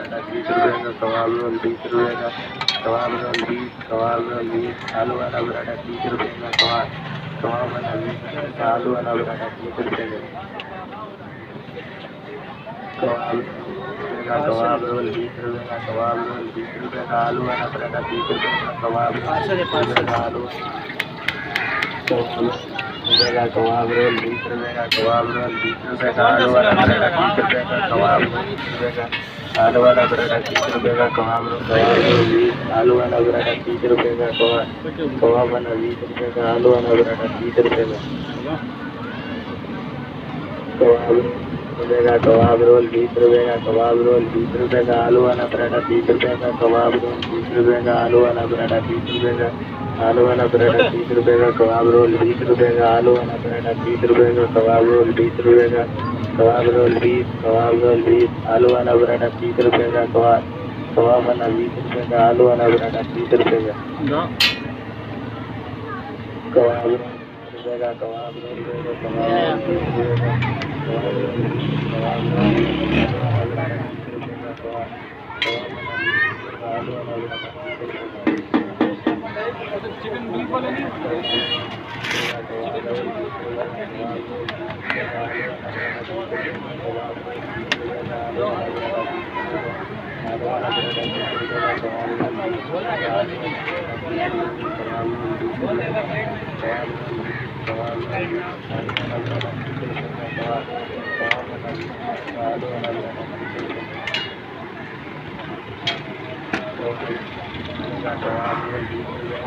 पराठा 30 रुपये का, कबाब रोल 20 रुपये का, कबाब रोल 20, कबाब रोल 20, आलू वाला पराठा 30 रुपये का, कबाब वाला 20 रुपये का, आलू वाला पराठा 30 रुपये का, कबाब रोल 20 रुपये का, कबाब रोल 20 रुपये का, आलू वाला पराठा 30 रुपये का, कबाब रोल 20 रुपये का, आलू कबाब रोल 20 रुपये का, कबाब रोल 20 रुपये का, आलू वाला पराठा 30 रुपये का, कबाब रोल 20 रुपये का, आलू वाला पराठा 30 रुपये का, कबाब रोल 20, आलू वाला पराठा 30 रुपये का, कबाब वाला 20 रुपये का, आलू वाला पराठा 30 रुपये का, कबाब रोल 20 रुपये का, कबाब रोल 20 रुपये का, आलू वाला पराठा 30 रुपये का, कबाब रोल 20 रुपये का, आलू वाला पराठा 30 रुपये का, आलू वाला पराठा 30 रुपये का, कबाब रोल 20 रुपये का, आलू वाला पराठा 30 रुपये का, कबाब रोल 20 रुपये का, कबाब रोल 20, कबाब रोल 20, आलू वाला पराठा 30 रुपये का, कबाब वाला 20 रुपये का, आलू वाला पराठा 30 रुपये का, कबाब रोल 20 रुपये का, कबाब रोल 20 रुपये का, चिकन बीफ वाले नहीं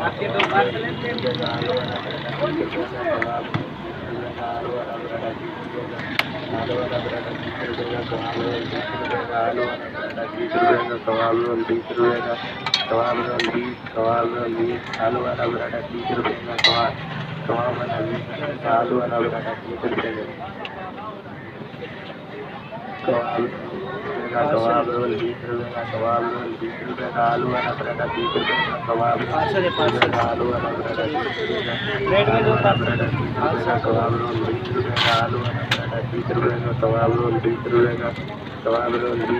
आपके दो पार्सल हैं कबाब रोल 20 रुपये का, कबाब रोल 20, कबाब रोल 20, आलू वाला पराठा 30 रुपये का, कबाब वाला 20 रुपये का, आलू वाला पराठा 30 रुपये का, कबाब रोल 20 रुपये का, कबाब रोल 20 रुपये का, आलू वाला पराठा 30 रुपये का, कबाब रोल 20 रुपये का, आलू वाला पराठा 30 रुपये का, कबाब रोल 20 रुपये का, आलू वाला पराठा 30 रुपये का, कबाब रोल 20 रुपये का, कबाब रोल 20, कबाब रोल 20, आलू वाला पराठा 30 रुपये का, कबाब वाला 20 रुपये का, आलू वाला पराठा 30 रुपये का, कबाब रोल 20 रुपये का, कबाब रोल 20 रुपये का, आलू वाला पराठा 30 रुपये का, कबाब रोल 20 रुपये का, आलू वाला पराठा 30 रुपये का, आलू वाला पराठा 30 रुपये का, कबाब रोल 20 रुपये का, आलू वाला पराठा 30 रुपये का, कबाब रोल 20 रुपये का, कबाब रोल 20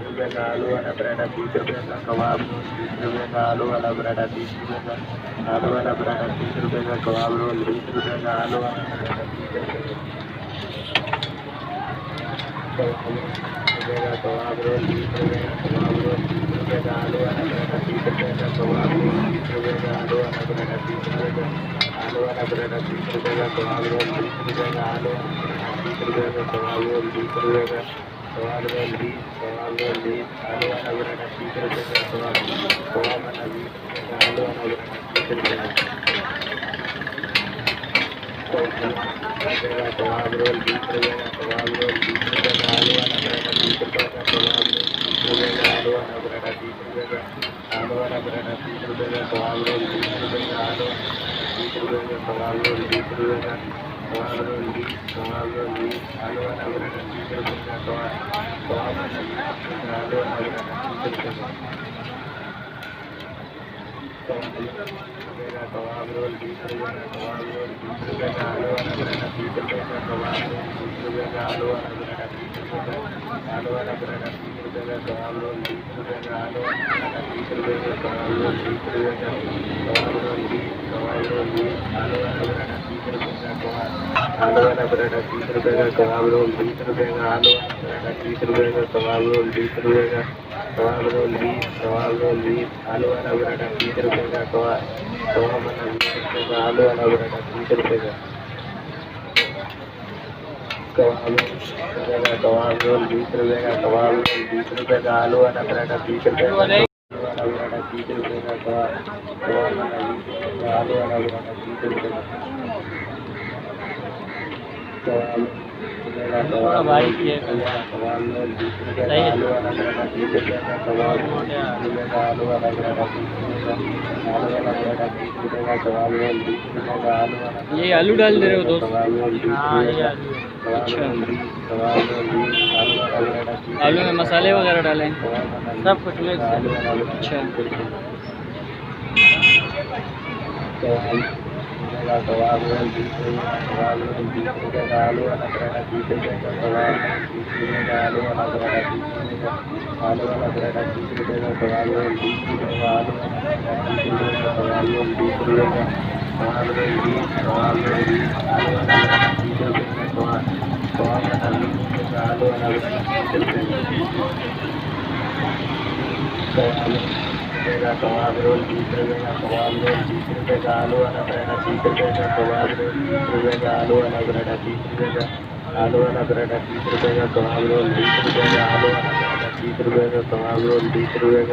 रुपये का, आलू वाला पराठा 30 रुपये का, कबाब रोल 20 रुपये का, आलू वाला पराठा 30 रुपये का, आलू वाला पराठा 30 रुपये का, कबाब रोल 20 रुपये का, आलू वाला पराठा 30 रुपये का, कबाब रोल 20 रुपये का, कबाब रोल 20, कबाब रोल 20, आलू वाला पराठा 30 रुपये का, कबाब वाला 20 रुपये का, आलू वाला पराठा 30 रुपये का, कबाब रोल 20 रुपये का, कबाब रोल 20 रुपये का, आलू वाला पराठा 30 रुपये का, कबाब रोल 20 रुपये का, आलू वाला पराठा 30 रुपये का, आलू वाला पराठा 30 रुपये का, कबाब रोल 20 रुपये का, आलू वाला पराठा 30 रुपये का, कबाब रोल 20 रुपये का, कबाब रोल 20, कबाब रोल 20, आलू वाला पराठा 30 रुपये का, कबाब वाला 20 रुपये का, आलू वाला पराठा 30 रुपये का, कबाब रोल 20 रुपये का, कबाब रोल 20 रुपये का, आलू वाला पराठा 30 रुपये का, कबाब रोल 20 रुपये का, आलू वाला पराठा 30 रुपये का, आलू वाला पराठा 30 रुपये का, कबाब रोल 20 रुपये का, आलू वाला पराठा 30 रुपये का, कबाब रोल 20 रुपये का, कबाब रोल 20, कबाब रोल 20, आलू वाला पराठा 30 रुपये का, आलू वाला पराठा 30 रुपये का, कबाब रोल 20 रुपये का, आलू वाला पराठा 30 रुपये का, कबाब रोल 20 रुपये का, कबाब रोल 20, कबाब रोल 20, आलू वाला पराठा 30 रुपये का, कबाब वाला 20 रुपये का, आलू वाला पराठा 30 रुपये का, कबाब रोल 20 रुपये का, कबाब रोल 20 रुपये का, आलू वाला पराठा 30 रुपये का, आलू वाला पराठा 30 रुपये का, कबाब वाला 20 रुपये का, आलू वाला पराठा 30 रुपये का, कबाब रोल 20 रुपये का, आलू वाला पराठा 30 रुपये का, कबाब रोल 20 रुपये का, आलू वाला पराठा 30 रुपये का, आलू वाला पराठा 30 रुपये का, कबाब रोल 20 रुपये का, आलू वाला, ये आलू डाल दे रहे हो दोस्त? कबाब रोल 20 रुपये का, कबाब रोल 20 कबाब रोल 20 आलू वाला पराठा 30 आलू में मसाले वगैरह डालें, कबाब वाला सब कुछ मिक्स है। आलू वाला पराठा अच्छा। 30 रुपये कबाब रोल 20 रुपये का कबाब रोल 20 रुपये का आलू वाला पराठा 30 रुपये का कबाब रोल 30 रुपये का आलू वाला पराठा 30 रुपये का आलू वाला पराठा 30 रुपये का कबाब रोल 20 रुपये का आलू वाला पराठा 30 रुपये का कबाब रोल 20 रुपये का कबाब रोल 20 कबाब रोल 20 आलू वाला पराठा 30 रुपये का कबाब वाला 20 रुपये का आलू वाला पराठा 30 रुपये का कबाब रोल 20 रुपये का कबाब रोल 20 रुपये का आलू वाला पराठा 30 रुपये का कबाब रोल 20 रुपये का आलू वाला पराठा 30 रुपये का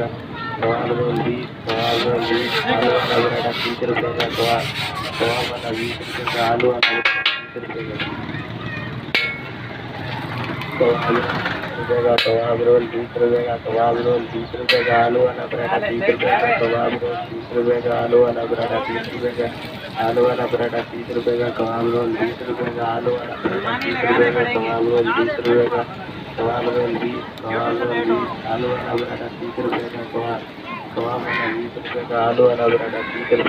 आलू वाला पराठा 30 रुपये का कबाब रोल 20 रुपये का आलू वाला पराठा 30 रुपये का कबाब रोल 20 रुपये का कबाब रोल 20 कबाब रोल 20 आलू वाला पराठा 30 रुपये का कबाब वाला 20 रुपये का आलू वाला पराठा 30 रुपये का कबाब रोल 20 रुपये का कबाब रोल 20 रुपये का आलू वाला पराठा 30 रुपये का कबाब रोल 20 रुपये का आलू वाला पराठा 30 रुपये का आलू वाला पराठा 30 रुपये का कबाब रोल 20 रुपये का आलू वाला पराठा 30 रुपये का कबाब रोल 20 रुपये का कबाब रोल 20 कबाब रोल 20 आलू वाला पराठा 30 रुपये का कबाब वाला 20 रुपये का आलू वाला पराठा 30 रुपये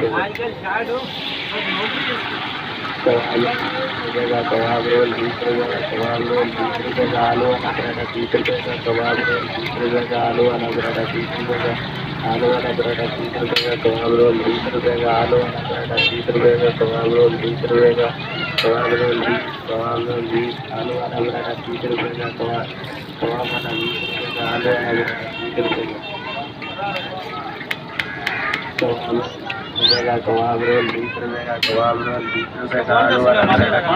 का कबाब रोल 20 रुपये का कबाब रोल 20 रुपये का आलू वाला पराठा 30 रुपये का कबाब रोल 20 रुपये का आलू वाला पराठा 30 रुपये का आलू वाला पराठा 30 रुपये का कबाब रोल 20 रुपये का आलू वाला पराठा 30 रुपये का कबाब रोल 20 रुपये का कबाब रोल 20 कबाब रोल 20 आलू वाला पराठा 30 रुपये का कबाब वाला 20 रुपये का आलू वाला पराठा 30 रुपये का कबाब रोल 20 रुपये का कबाब रोल 20 रुपये का आलू वाला पराठा 30 रुपये का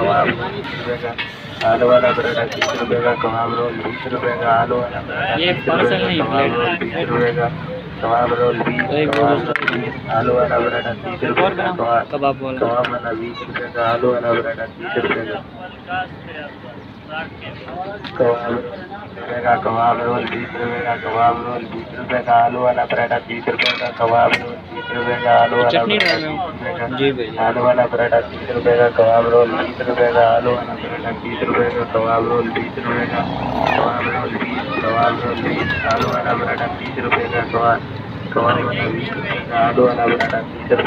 कबाब रोल 20 रुपये का आलू वाला पराठा 30 रुपये का कबाब रोल 20 रुपये का आलू वाला पराठा 30 रुपये का कबाब रोल 20 रुपये का कबाब रोल 20 आलू वाला पराठा 30 रुपये का कबाब वाला 20 रुपये का आलू वाला पराठा 30 रुपये का कबाब रोल 20 रुपये का कबाब रोल 20 रुपये का आलू वाला पराठा 30 रुपये का कबाब रोल 20 रुपये का आलू वाला आलू वाला पराठा 30 रुपये का कबाब रोल 20 रुपये का आलू वाला पराठा 30 रुपये का कबाब रोल 20 रुपये का कबाब रोल 20 कबाब रोल 20 आलू वाला पराठा 30 रुपये का कबाब वाला 20 रुपये का आलू वाला पराठा 30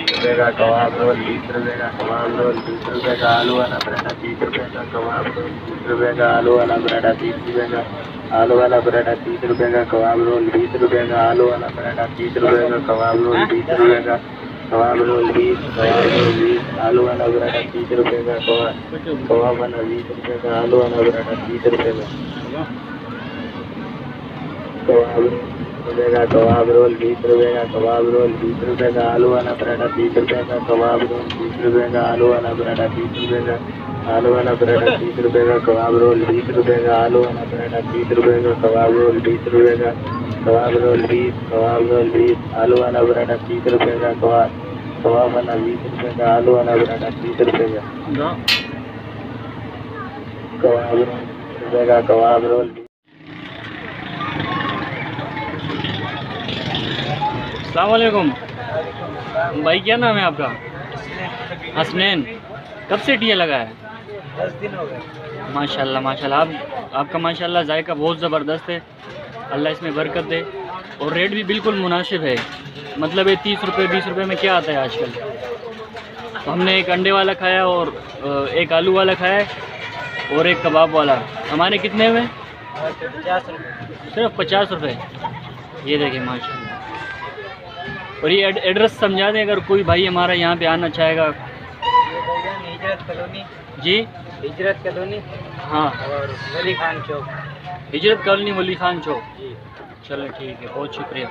रुपये का कबाब रोल 20 रुपये का कबाब रोल 20 रुपये का आलू वाला पराठा 30 रुपये का कबाब रोल 20 रुपये का आलू वाला पराठा 30 रुपये का आलू वाला पराठा 30 रुपये का कबाब रोल 20 रुपये का आलू वाला पराठा 30 रुपये का कबाब रोल 20 रुपये का कबाब रोल 20 कबाब रोल 20 आलू वाला पराठा 30 रुपये का कबाब वाला 20 रुपये का आलू वाला पराठा 30 रुपये का कबाब रोल 20 रुपये का कबाब रोल 20 रुपये का आलू वाला पराठा 30 रुपये का कबाब रोल 20 रुपये का आलू वाला पराठा 30 रुपये का आलू वाला पराठा 30 रुपये का कबाब रोल 20 रुपये का आलू वाला पराठा 30 रुपये का कबाब रोल 20 रुपये का कबाब रोल 20 कबाब रोल 20 आलू वाला पराठा 30 रुपये का कबाब वाला 20 रुपये का आलू वाला पराठा 30 रुपये का कबाब रोल अस्सलाम वालेकुम भाई, क्या नाम है आपका? हसनैन। कब से टीया लगा है? 10 दिन हो गए। माशाल्लाह माशाल्लाह। आपका माशाल्लाह जायका बहुत ज़बरदस्त है, अल्लाह इसमें बरकत दे। और रेट भी बिल्कुल मुनासिब है, मतलब ये 30 रुपये 20 रुपये में क्या आता है आजकल। तो हमने एक अंडे वाला खाया और एक आलू वाला खाया है और एक कबाब वाला। हमारे कितने हुए? 50 रुपये। सिर्फ 50 रुपये। ये देखिए माशाल्लाह। और ये एड्रेस समझा दें अगर कोई भाई हमारा यहाँ पे आना चाहेगा। हिजरत कॉलोनी। जी, हिजरत कॉलोनी। हाँ, और वली खान चौक। हिजरत कॉलोनी वली खान चौक। जी, चलो ठीक है, बहुत शुक्रिया।